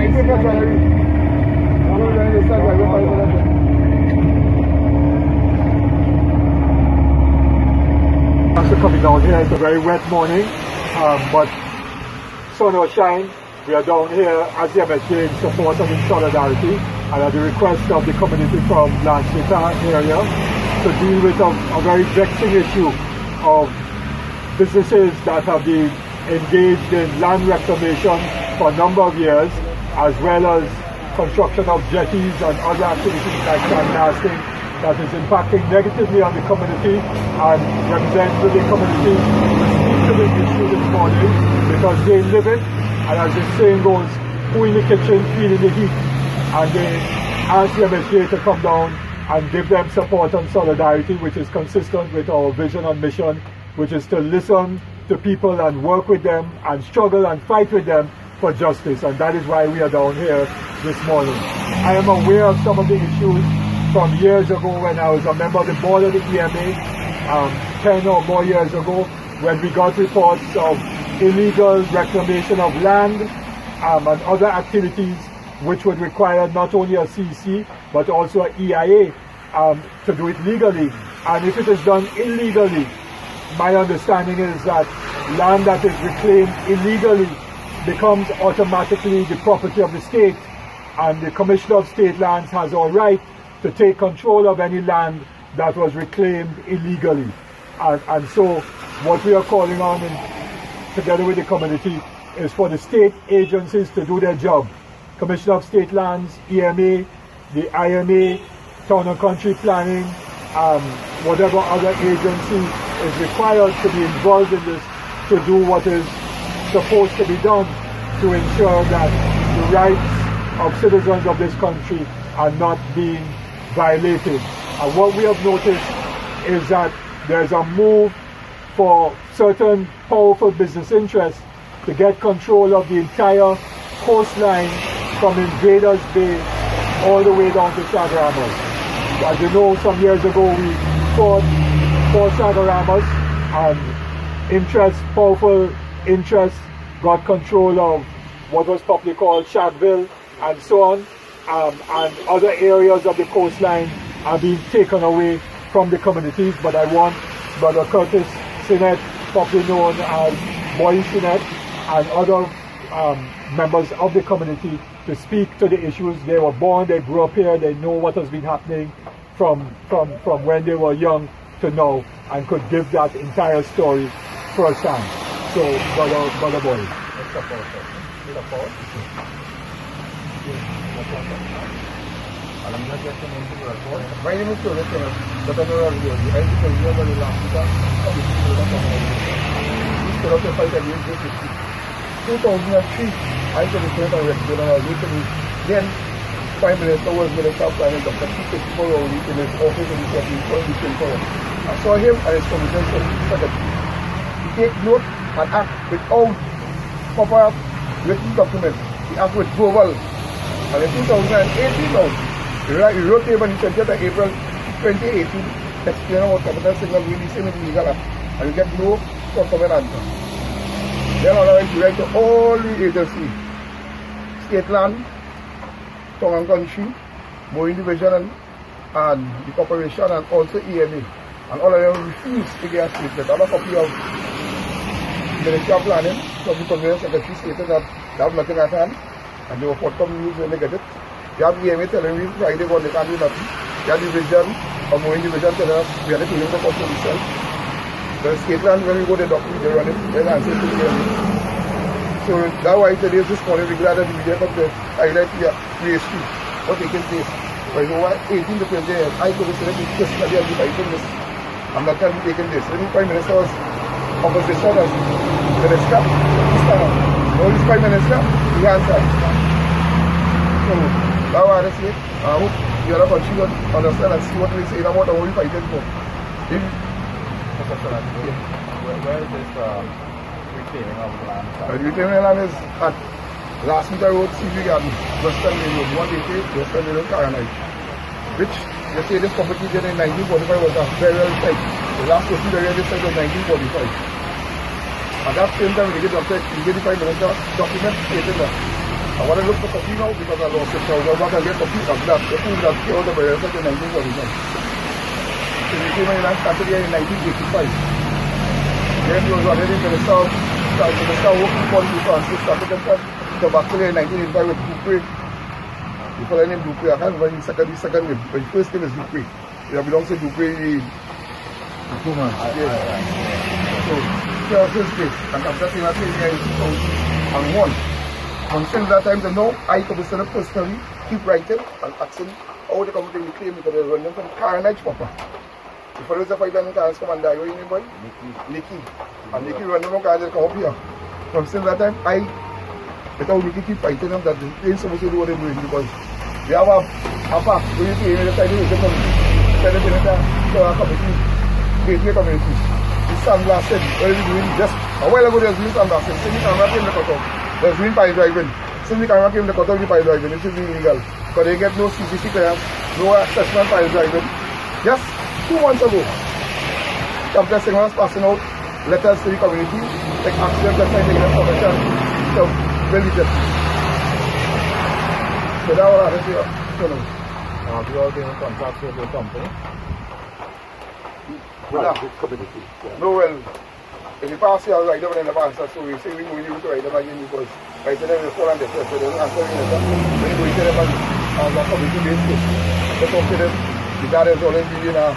After coming down here, it's a very wet morning, but sun or shine, we are down here as the MSJ in support and in solidarity, and at the request of the community from L'anse Mitan area to deal with a very vexing issue of businesses that have been engaged in land reclamation for a number of years, as well as construction of jetties and other activities like sandblasting that is impacting negatively on the community, and representatives of the community to speak to this issue this morning because they live it, and as the saying goes, who in the kitchen feeling the heat, and they ask the MSJ to come down and give them support and solidarity, which is consistent with our vision and mission, which is to listen to people and work with them and struggle and fight with them for justice. And that is why we are down here this morning. I am aware of some of the issues from years ago when I was a member of the board of the EMA, 10 or more years ago, when we got reports of illegal reclamation of land and other activities which would require not only a CC but also an EIA to do it legally. And if it is done illegally, my understanding is that land that is reclaimed illegally becomes automatically the property of the state, and the Commissioner of State Lands has all right to take control of any land that was reclaimed illegally. And so what we are calling on together with the community is for the state agencies to do their job. Commissioner of State Lands, EMA, the IMA, Town and Country Planning, whatever other agency is required to be involved in this to do what is supposed to be done to ensure that the rights of citizens of this country are not being violated. And what we have noticed is that there's a move for certain powerful business interests to get control of the entire coastline from Invaders Bay all the way down to Sagaramas. As you know, some years ago we fought for Sagaramas, and powerful interests got control of what was popularly called Shagville and so on, and other areas of the coastline are being taken away from the communities. But I want Brother Curtis Sinnett, popularly known as Boy Sinnett, and other members of the community to speak to the issues. They were born, they grew up here, they know what has been happening from when they were young to now, and could give that entire story firsthand. So, Brother Boy. My name is Curtis Sinnett, but I'm not here. I used to live in L'anse Mitan. We stood up to fight against this issue. 2003, I got returned on rescue, and I was recently, then Prime Minister was Minister of Planning, Dr. P. Rowley, in his office in the 14th. I saw him and his commission secretary. He take note and act without proper written documents. He act with verbal. And in 2018 now, he wrote him and he sent it on April 2018, explaining what capital signal releasing in legal act, and you get no forthcoming answer. Then on the right, you write to all the agencies, State Land, Town and Country, Marine Division, and the Corporation, and also EMA. And all of them refused to get a statement. I have a copy of the Ministry of Planning, from the Commissioner Secretary stated that they have nothing at hand, and they were forthcoming news when they get it. You have EMA telling me Friday when they can't do nothing. You have Division, or Marine Division telling us we are not dealing with the solution. The State Land, when we go to the document, they run it, they're answering to the EMA. So that's why today, this morning, we glad that the media come to highlight the PhD, what taking place. But over 18 to 20 years, I could have said this study and fighting this. I'm not going to be taking this. When the Prime Minister was opposition as Minister, he stand up. Now this Prime Minister, he answered. So that's why I say, I hope the other country will understand and see what we say about what we're fighting for. Where is this reclaiming of the land? The reclaiming land is at L'anse Mitan Road, CV Garden, Western Main Road, 188 Western Main Road, Carenage, which they say this property in 1945 was a burial site. The last person buried this site was 1945. At that same time, we get the Prime Minister document stating that I want to look for coffee now because I lost it. So I want to get coffee from that. The food that killed the Americans in 1941. So we came in and started here in 1985. Then he was already to the south, working for the Francis, started to back here in 1985 with Dupree. Before I named Dupree, I can't remember his second name, but his first name is Dupree. It belongs to Dupree. So, our first place, and after that, I came here in 2001. And since that time to now, I come to stand up personally, keep writing and asking how they come to reclaim because they run them from carenage proper. Before there's a fight and cars come and die, what you name boy? Nicky. And Nicky run them from cars, they come up here. From since that time, without Nicky keep fighting them, that they ain't supposed to do what they're doing because we have a path, we need to aim at the side of the community. Instead of doing it to our community, gateway community. The sandblasting, what are we doing? Just a while ago, there's doing sandblasting. Since we can't wrap in the cutoff, there's doing pile driving. Since we can't wrap in the cutoff, the pile driving, it should be illegal. Because they get no CCC clearance, no assessment pile driving. Just 2 months ago, Complex was passing out letters to the community, like action, that's why they get permission to build it. So that's what I have to say. You all been in contact with the company? Right, with community. Yeah. No, well, in the past year, I ride them in the past, so we say we going to ride them again because right now they're still on the test, so they don't answer me. When you go to them and the community basis, they talk to them, the dad is already in a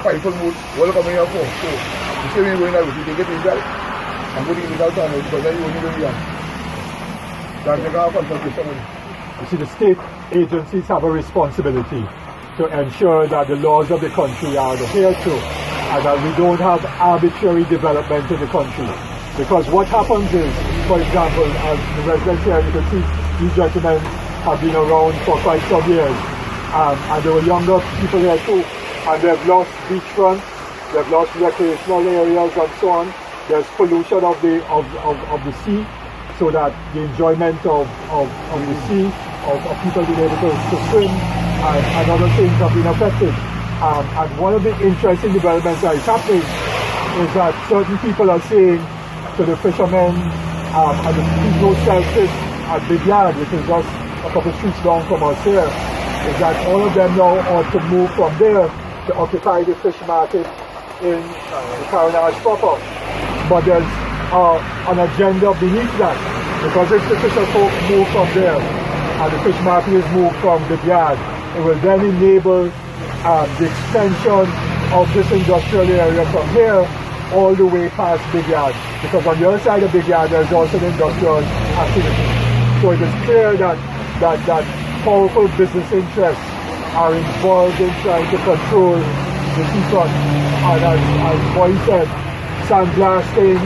prideful mood, what are coming here for? So, you say we're going out, you can get illegal, and go to illegal channel because then you only do real. That's the kind of consultation with you. You see, the state agencies have a responsibility to ensure that the laws of the country are adhered to and that we don't have arbitrary development in the country. Because what happens is, for example, as the residents here, you can see these gentlemen have been around for quite some years and there were younger people here too, and they've lost beachfront, they've lost recreational areas and so on. There's pollution of the sea, so that the enjoyment of the sea, of people being able to swim and other things have been affected. And one of the interesting developments that is happening is that certain people are saying to the fishermen and the people who sell fish at Big Yard, which is just a couple of streets down from us here, is that all of them now ought to move from there to occupy the fish market in the carenage proper. But there's an agenda beneath that, because if the fisher folk move from there and the fish market is moved from the yard, it will then enable the extension of this industrial area from here all the way past Big Yard, because on the other side of Big Yard there's also an industrial activity. So it is clear that powerful business interests are involved in trying to control the seafront. And as Boy said, sandblasting,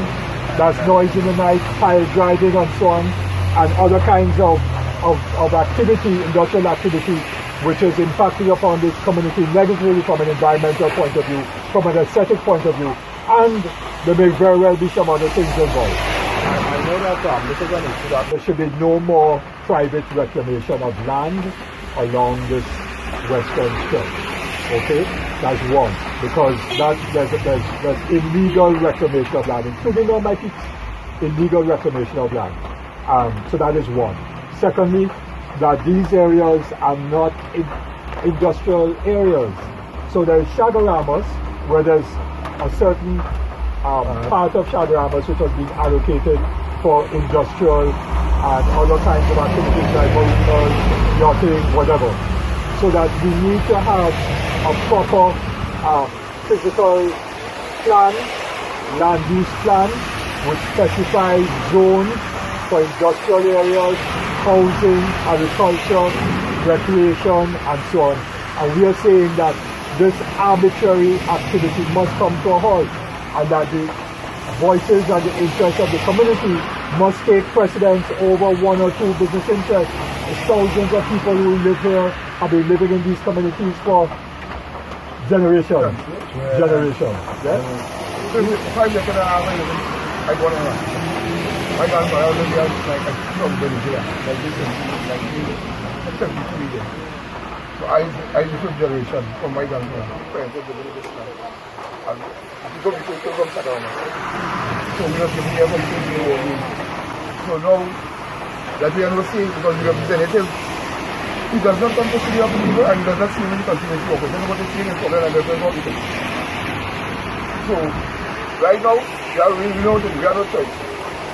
that's noise in the night, pile driving and so on, and other kinds of activity, industrial activity, which is impacting upon this community negatively from an environmental point of view, from an aesthetic point of view, and there may very well be some other things involved. I know that this is an issue that there should be no more private reclamation of land along this western stretch. Okay, that's one, because there's illegal reclamation of land, including on my feet, illegal reclamation of land. So that is one. Secondly, that these areas are not industrial areas. So there's Shagaramas, where there's a certain part of Shagaramas which has been allocated for industrial and other kinds of activities like mariners, yachting, whatever. So that we need to have a proper physical plan, land use plan, which specifies zones for industrial areas, housing, agriculture, recreation, and so on. And we are saying that this arbitrary activity must come to a halt, and that the voices and the interests of the community must take precedence over one or two business interests. There's thousands of people who live here have been living in these communities for generations. Generations. Yeah? If I look at I want to run. My grandfather lived here like a strong Venezuela, like this in 1973 years. So I the fifth generation from my grandfather. Parents of the village now. And if you go from Sagarama. So we have been here for 20 years. So now that we are not seeing because the representative, he does not come to see the people and he does not see when he continues to operate. That's what he's seeing in problem and that's what he's So, right now, we are really noting, we are not choice.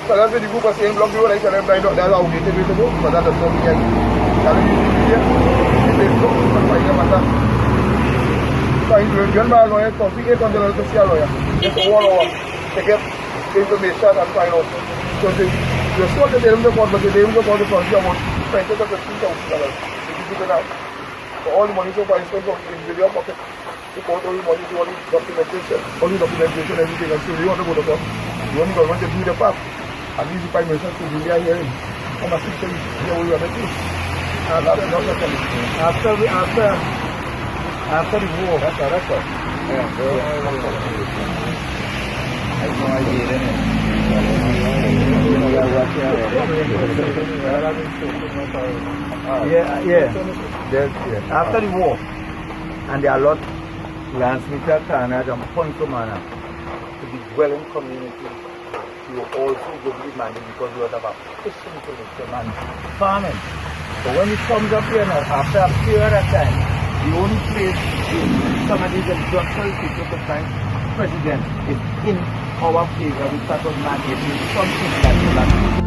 So that's why the group are saying block the road, I tell them right now, that's how we take it to go, because that does not mean that we need to be here. They look and find them at that. Find the John Bar lawyer, coffee $800 to see a lawyer. Just for 1 hour to get the information and find out. So you're supposed to tell them the court, but they don't go to the front about $20,000 to $15,000. If you keep it out. So all the money so far is spent from in your pocket. You put all the money to all the documentation, everything. And so you want to go to court. You only got to do the path. And these the Prime Minister to be there hearing. Come and see here we are making. After the war, that's all. Yeah, I have no idea, After the war, and they allot L'anse Mitan, carenage, and point to manor to the dwelling community. You also go to the money because you have a fishing connection and farming. So when it comes up here now, after a period of time, the only place some of these industrial people to find president is in our favor. We start on mandating something like that.